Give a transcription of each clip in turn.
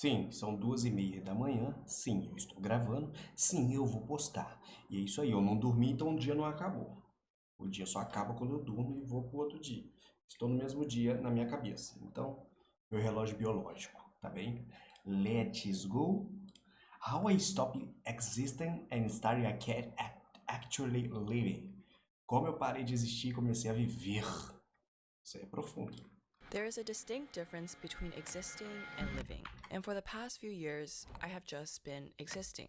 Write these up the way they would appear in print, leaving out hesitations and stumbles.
Sim, são 2h30 da manhã. Sim, eu estou gravando. Sim, eu vou postar. E é isso aí, eu não dormi, então o dia não acabou. O dia só acaba quando eu durmo e vou pro outro dia. Estou no mesmo dia na minha cabeça. Então, meu relógio biológico, tá bem? Let's go. How I stopped existing and started actually living. Como eu parei de existir e comecei a viver. Isso aí é profundo. There is a distinct difference between existing and living, and for the past few years, I have just been existing.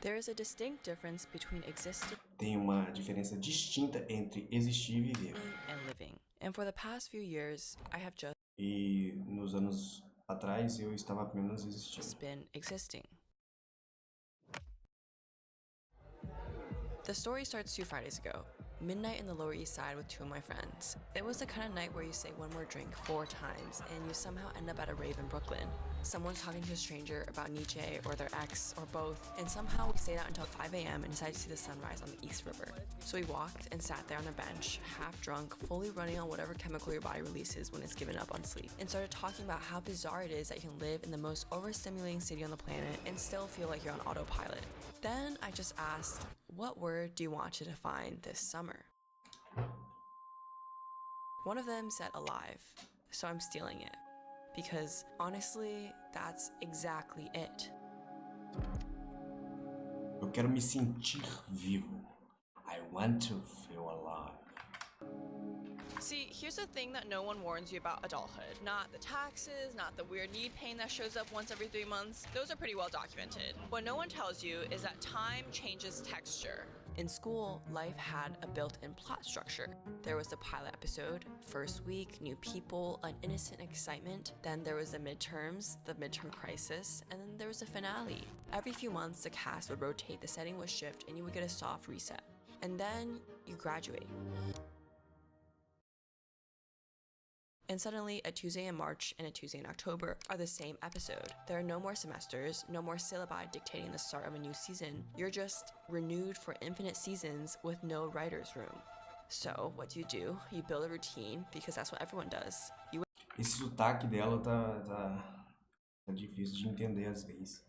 There is a distinct difference between existing Tem uma diferença distinta entre existir e viver. and living, and for the past few years, I have just E nos anos atrás eu estava apenas existindo. been existing. The story starts 2 Fridays ago. Midnight in the Lower East Side with two of my friends. It was the kind of night where you say one more drink 4 times and you somehow end up at a rave in Brooklyn. Someone's talking to a stranger about Nietzsche or their ex or both, and somehow we stayed out until 5 a.m. and decided to see the sunrise on the East River. So we walked and sat there on a bench, half drunk, fully running on whatever chemical your body releases when it's given up on sleep, and started talking about how bizarre it is that you can live in the most overstimulating city on the planet and still feel like you're on autopilot. Then I just asked, what word do you want to define this summer? One of them said alive, so I'm stealing it. Because honestly, that's exactly it. Eu quero me sentir vivo. I want to feel alive. See, here's the thing that no one warns you about adulthood. Not the taxes, not the weird knee pain that shows up once every 3 months. Those are pretty well documented. What no one tells you is that time changes texture. In school, life had a built-in plot structure. There was the pilot episode, first week, new people, an innocent excitement. Then there was the midterms, the midterm crisis, and then there was the finale. Every few months, the cast would rotate, the setting would shift, and you would get a soft reset. And then you graduate. And suddenly, a Tuesday in March and a Tuesday in October are the same episode. There are no more semesters, no more syllabi dictating the start of a new season. You're just renewed for infinite seasons with no writer's room. So, what do? You build a routine, because that's what everyone does. You Esse sotaque dela tá difícil de entender às vezes.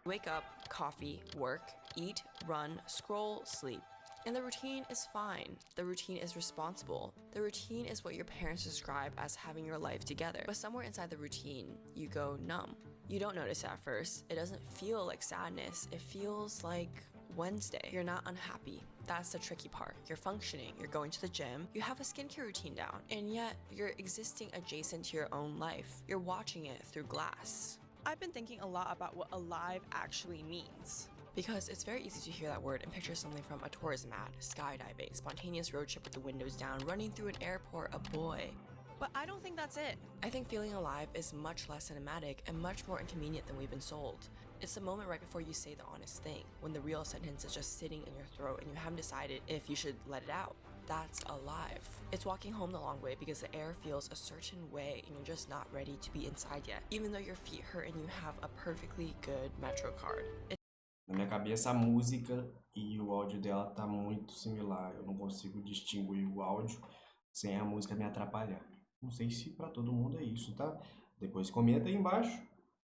wake up, coffee, work, eat, run, scroll, sleep. And the routine is fine. The routine is responsible. The routine is what your parents describe as having your life together. But somewhere inside the routine, you go numb. You don't notice it at first. It doesn't feel like sadness. It feels like Wednesday. You're not unhappy. That's the tricky part. You're functioning, you're going to the gym, you have a skincare routine down, and yet you're existing adjacent to your own life. You're watching it through glass. I've been thinking a lot about what alive actually means. Because it's very easy to hear that word and picture something from a tourism ad, skydiving, spontaneous road trip with the windows down, running through an airport, a boy. But I don't think that's it. I think feeling alive is much less cinematic and much more inconvenient than we've been sold. It's the moment right before you say the honest thing, when the real sentence is just sitting in your throat and you haven't decided if you should let it out. That's alive. It's walking home the long way because the air feels a certain way and you're just not ready to be inside yet, even though your feet hurt and you have a perfectly good Metro card. Na minha cabeça, a música e o áudio dela tá muito similar. Eu não consigo distinguir o áudio sem a música me atrapalhar. Não sei se pra todo mundo é isso, tá? Depois comenta aí embaixo.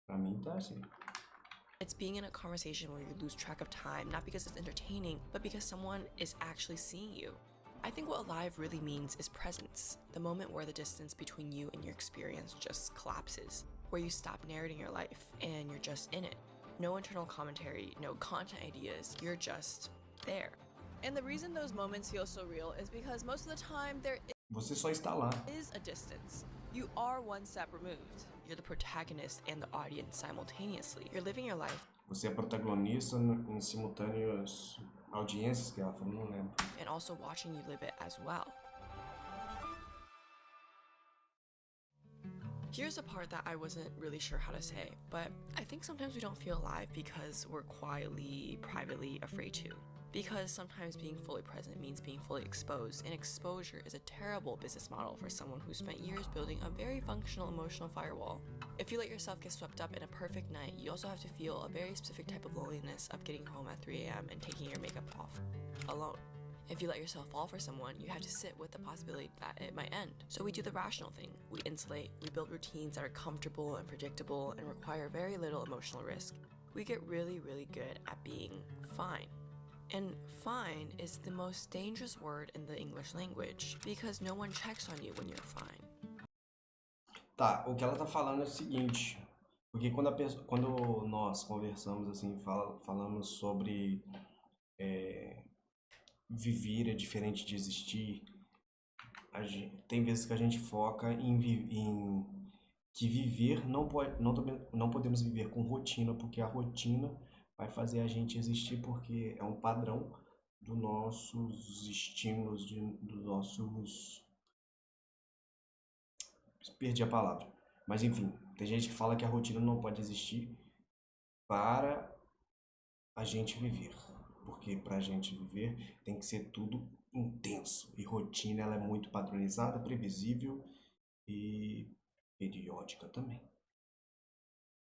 Pra mim tá assim. It's being in a conversation where you lose track of time, not because it's entertaining, but because someone is actually seeing you. I think what alive really means is presence, the moment where the distance between you and your experience just collapses, where you stop narrating your life and you're just in it. No internal commentary, no content ideas, you're just there. And the reason those moments feel so real is because most of the time there Você só está lá. is a distance. You are one step removed. You're the protagonist and the audience simultaneously. You're living your life. Você é protagonista em simultâneas audiências que ela falou, não lembro. And also watching you live it as well. Here's a part that I wasn't really sure how to say, but I think sometimes we don't feel alive because we're quietly, privately afraid to. Because sometimes being fully present means being fully exposed, and exposure is a terrible business model for someone who spent years building a very functional emotional firewall. If you let yourself get swept up in a perfect night, you also have to feel a very specific type of loneliness of getting home at 3 a.m. and taking your makeup off alone. If you let yourself fall for someone, you have to sit with the possibility that it might end. So we do the rational thing. We insulate, we build routines that are comfortable and predictable and require very little emotional risk. We get really, really good at being fine. And fine is the most dangerous word in the English language because no one checks on you when you're fine. Tá, o que ela tá falando é o seguinte, porque quando nós conversamos assim, falamos sobre viver é diferente de existir, tem vezes que a gente foca em que viver não podemos viver com rotina, porque a rotina vai fazer a gente existir porque é um padrão dos nossos estímulos, dos nossos... Perdi a palavra. Mas enfim, tem gente que fala que a rotina não pode existir para a gente viver. Porque para a gente viver tem que ser tudo intenso. E rotina ela é muito padronizada, previsível e periódica também.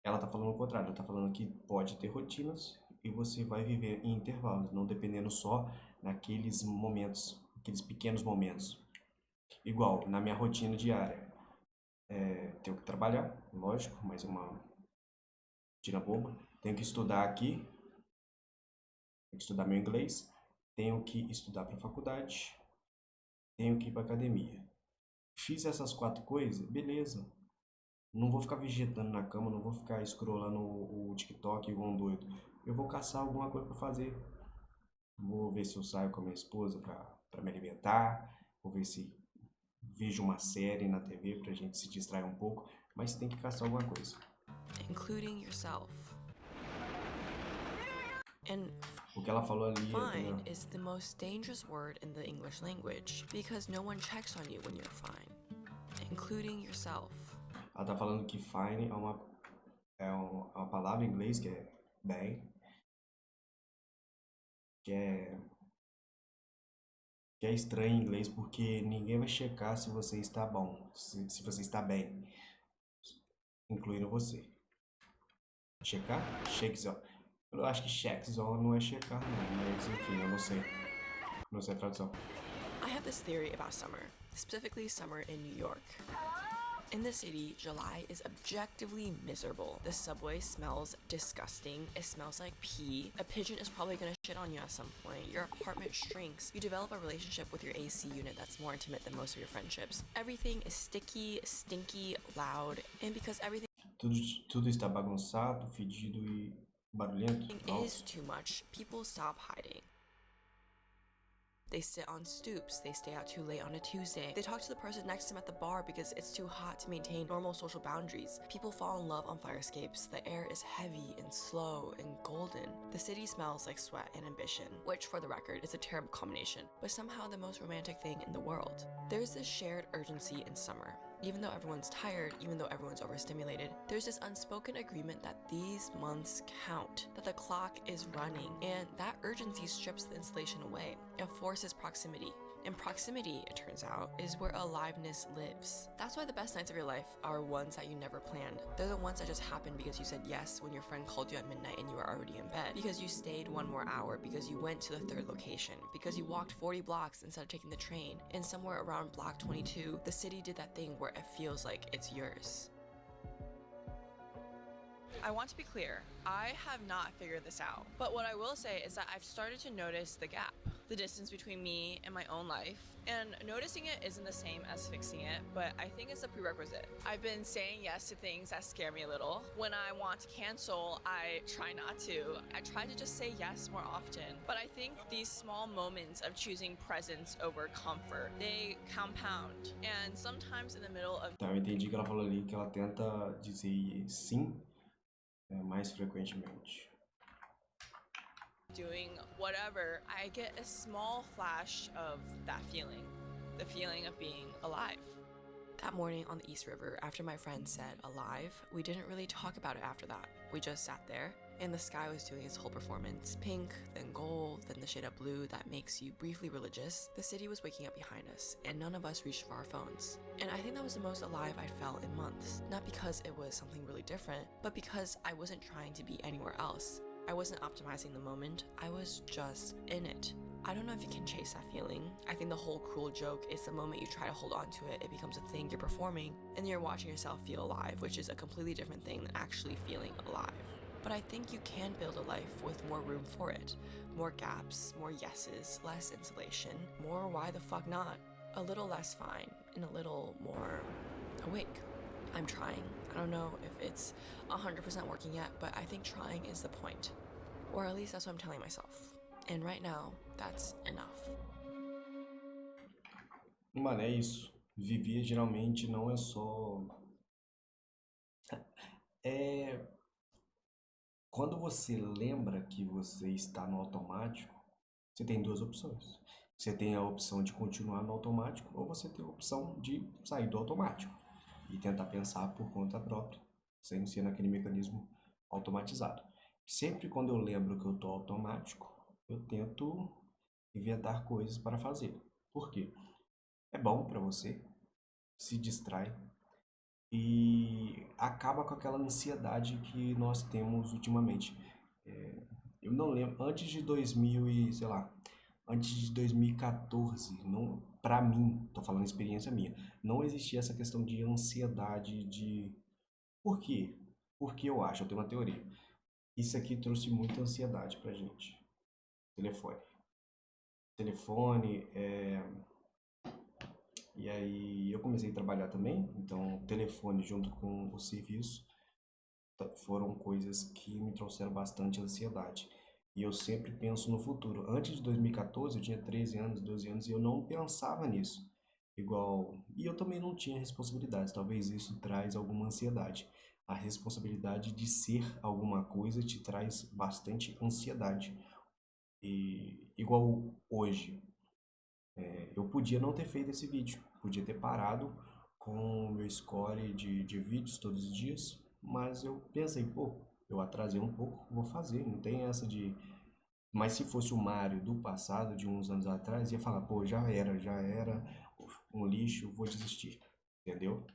Ela tá falando o contrário, ela tá falando que pode ter rotinas e você vai viver em intervalos, não dependendo só naqueles momentos, aqueles pequenos momentos. Igual, na minha rotina diária, tenho que trabalhar, lógico, mas é uma rotina boba. Tenho que estudar aqui, tenho que estudar meu inglês, tenho que estudar para faculdade, tenho que ir para academia. Fiz essas 4 coisas, beleza. Não vou ficar vegetando na cama, não vou ficar scrollando o TikTok igual um doido. Eu vou caçar alguma coisa para fazer. Vou ver se eu saio com a minha esposa para me alimentar. Vou ver se vejo uma série na TV pra gente se distrair um pouco. Mas tem que caçar alguma coisa. Including yourself. And O que ela falou ali fine is the most dangerous word in the English language because no one checks on you when you're fine, including yourself. Ela tá falando que fine é uma palavra em inglês que é bem, que é estranho em inglês porque ninguém vai checar se você está bom, se você está bem, incluindo você. Checar? Checkzone. Eu acho que checkzone não é checar não, mas enfim, eu não sei. Não sei a tradução. I have this theory about summer, specifically summer in New York. In the city, July is objectively miserable. The subway smells disgusting. It smells like pee. A pigeon is probably gonna shit on you at some point. Your apartment shrinks. You develop a relationship with your AC unit that's more intimate than most of your friendships. Everything is sticky, stinky, loud, and because everything Tudo está bagunçado, fedido e barulhento. is too much, people stop hiding. They sit on stoops, they stay out too late on a Tuesday. They talk to the person next to them at the bar because it's too hot to maintain normal social boundaries. People fall in love on fire escapes. The air is heavy and slow and golden. The city smells like sweat and ambition, which for the record is a terrible combination, but somehow the most romantic thing in the world. There's this shared urgency in summer. Even though everyone's tired, even though everyone's overstimulated, there's this unspoken agreement that these months count, that the clock is running, and that urgency strips the insulation away. It forces proximity. And proximity, it turns out, is where aliveness lives. That's why the best nights of your life are ones that you never planned. They're the ones that just happened because you said yes when your friend called you at midnight and you were already in bed. Because you stayed 1 more hour, because you went to the 3rd location, because you walked 40 blocks instead of taking the train. And somewhere around block 22, the city did that thing where it feels like it's yours. I want to be clear, I have not figured this out. But what I will say is that I've started to notice the gap, the distance between me and my own life. And noticing it isn't the same as fixing it, but I think it's a prerequisite. I've been saying yes to things that scare me a little. When I want to cancel, I try not to. I try to just say yes more often. But I think these small moments of choosing presence over comfort, they compound. And sometimes in the middle of Então eu entendi que ela falou ali que ela tenta dizer sim mais frequentemente. doing whatever, I get a small flash of that feeling, the feeling of being alive. That morning on the East River, after my friend said alive, we didn't really talk about it after that. We just sat there, and the sky was doing its whole performance. Pink, then gold, then the shade of blue that makes you briefly religious. The city was waking up behind us, and none of us reached for our phones. And I think that was the most alive I'd felt in months. Not because it was something really different, but because I wasn't trying to be anywhere else. I I wasn't optimizing the moment, I was just in it. I don't know if you can chase that feeling. I think the whole cruel joke is the moment you try to hold on to it, it becomes a thing you're performing, and you're watching yourself feel alive, which is a completely different thing than actually feeling alive. But I think you can build a life with more room for it. More gaps, more yeses, less insulation, more why the fuck not. A little less fine, and a little more awake. I'm trying. I don't know if it's 100% working yet, but I think trying is the point. Or at least that's what I'm telling myself. And right now, that's enough. Mano, é isso. Viver geralmente não é só. É. Quando você lembra que você está no automático, você tem duas opções. Você tem a opção de continuar no automático ou você tem a opção de sair do automático e tentar pensar por conta própria, sem ser naquele mecanismo automatizado. Sempre quando eu lembro que eu estou automático, eu tento inventar coisas para fazer. Por quê? É bom para você, se distrai e acaba com aquela ansiedade que nós temos ultimamente. Eu não lembro, antes de 2000 e, sei lá, antes de 2014, não, para mim, tô falando experiência minha, não existia essa questão de ansiedade de por quê? Porque eu acho, eu tenho uma teoria. Isso aqui trouxe muita ansiedade pra gente. Telefone. Telefone, e aí eu comecei a trabalhar também, então telefone junto com o serviço foram coisas que me trouxeram bastante ansiedade. E eu sempre penso no futuro. Antes de 2014, eu tinha 13 anos, 12 anos e eu não pensava nisso. Igual. E eu também não tinha responsabilidades. Talvez isso traz alguma ansiedade. A responsabilidade de ser alguma coisa te traz bastante ansiedade. E igual hoje, eu podia não ter feito esse vídeo, podia ter parado com o meu score de vídeos todos os dias, mas eu pensei, pô, eu atrasei um pouco, vou fazer, não tem essa de. Mas se fosse o Mario do passado, de uns anos atrás, ia falar, pô, já era, um lixo, vou desistir, entendeu?